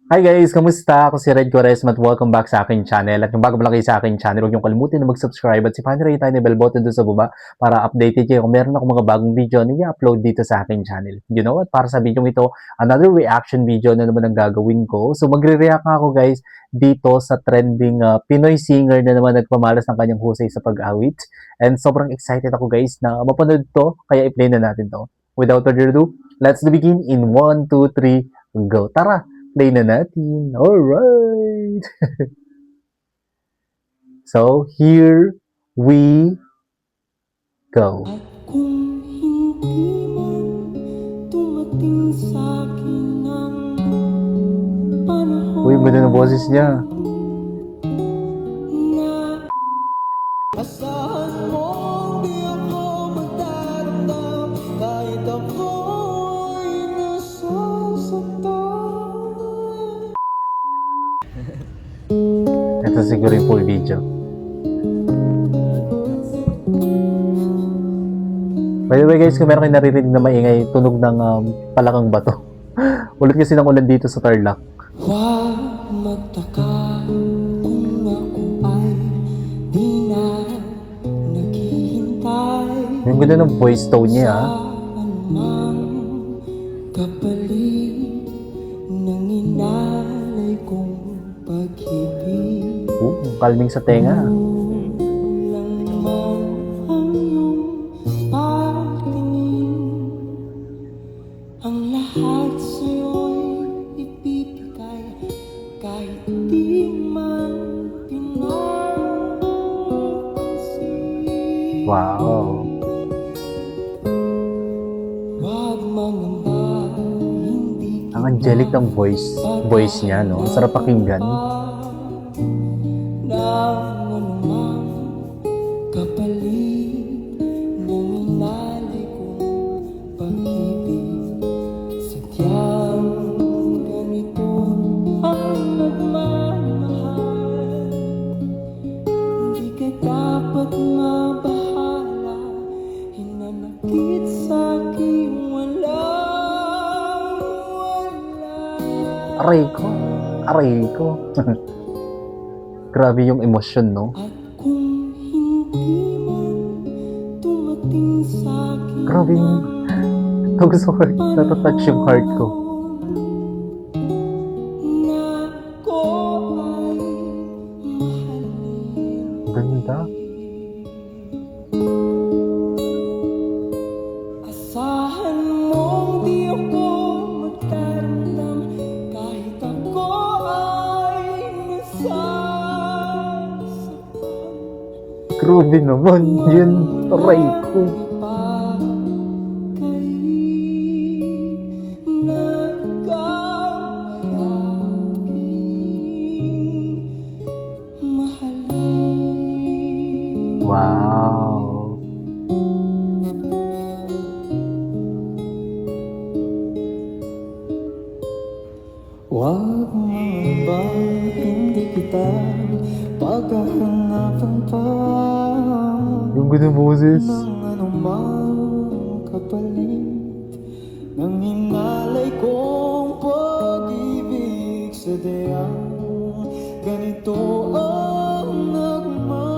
Hi guys! Kamusta? Ako si Red Quaresma at welcome back sa aking channel. At kung bago pa lang kayo sa aking channel, huwag niyong kalimutan na mag-subscribe at sipahan niyo rin tayo ng bell button doon sa baba para updated kayo kung meron akong mga bagong video na i-upload dito sa aking channel. You know what? Para sa video ito, another reaction video na naman ang gagawin ko. So magre-react ako guys dito sa trending Pinoy singer na naman nagpamalas ng kanyang husay sa pag-awit. And sobrang excited ako guys na mapanood to, kaya i-play na natin to. Without further ado, let's begin in 1, 2, 3, go! Tara! Play na natin. Alright! So, here we go. At kung hindi man dumating sa'kin ang panahon Uy, ganda ng boses niya. na asahan mo di ako magdaramdam kahit ako'y nasasaktan. Ito siguro yung full video. By the way guys, kung meron kayo naririnig na maingay, tunog ng palakang bato. Ulit kasi ng ulan dito sa Tarlac. Huwag magtaka kung ako ay di na naghihintay. Yung ganda ng voice tone niya ha. Anumang kapalit ng inalay kong pag-ibig. Kalming sa tenga. Lang man ang iyong pagtingin, ang lahat sa'yo'y ibibigay kahit di man pinapansin. Wow. Huwag mangamba, hindi Ang angelic ng voice niya, no? Ang sarap pakinggan. ng anumang kapalit ng inalay kong pag-ibig. Sadyang ganito ang nagmamahal, hindi ka dapat mabahala, hinanakit sa'kin walang wala. Aray ko. Aray ko. Grabe yung emosyon, no? At kung hindi man dumating sa'kin Grabe yung tug sa heart. Natatouch yung heart ko. na ko ay mahalin. Ganda. Asahan mong di ako magtaramdam kahit ako ay nasasaktan. Grabe naman yun. Aray ko. Wow. Huwag ba hindi kita paghahanapan pa Yung ganda boses. ng anumang kapalit ng inalay kong pag-ibig. Sadyang ganito ang nagmamahal,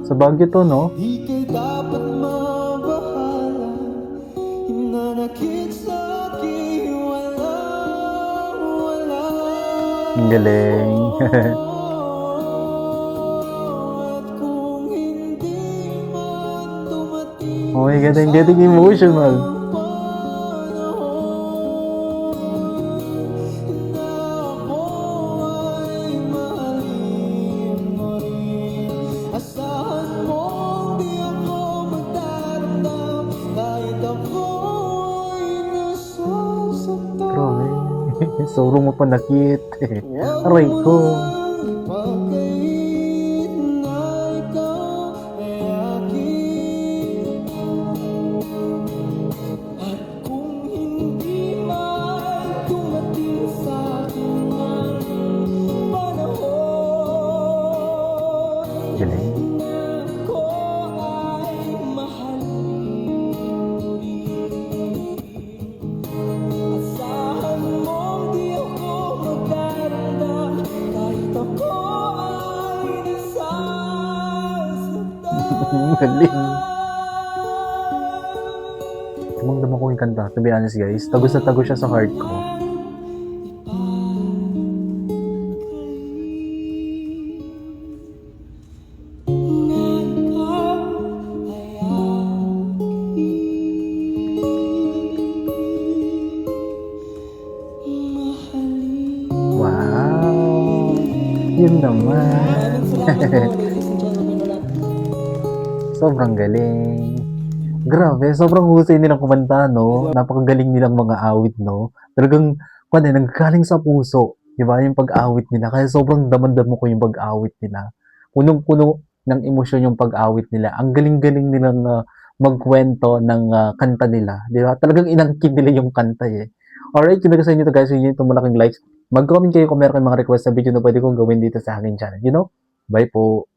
Sa Baguio to, no? di ka dapat mabahala, hinanakit sa'kin walang wala. Ang galing. At kung hindi man dumating Oh my God, I'm getting emotional. ang panahon na ako ay mahalin mo rin, asahan mong di ako magdaramdam kahit ako'y nasasaktan. Grabe. Sorong mo pa nakit. Aray ko. Pagkait na ikaw ay akin, at kung hindi man dumating sa'kin ang panahon Galing. na ako ay mahalin, asahan mong di ako Galing. Damang-dama ko yung kanta. To be honest guys, tagos na tagos siya sa heart ko. Wow! Yun naman. Ladies and gentlemen, ulit. Sobrang galing. Grabe, sobrang husay nilang kumanta, no? Napakagaling nilang mga awit, no? Talagang, nanggaling sa puso. Di ba? Yung pag-awit nila. Kaya sobrang damandam ko yung pag-awit nila. Punong-puno ng emosyon yung pag-awit nila. Ang galing-galing nilang magkwento ng kanta nila. Di ba? Talagang inangkin nila yung kanta, eh. Alright, kung nagustuhan nyo to guys, yun itong malaking likes. Mag-comment kayo kung meron kayong mga request sa video na pwede kong gawin dito sa aking channel. You know? Bye po.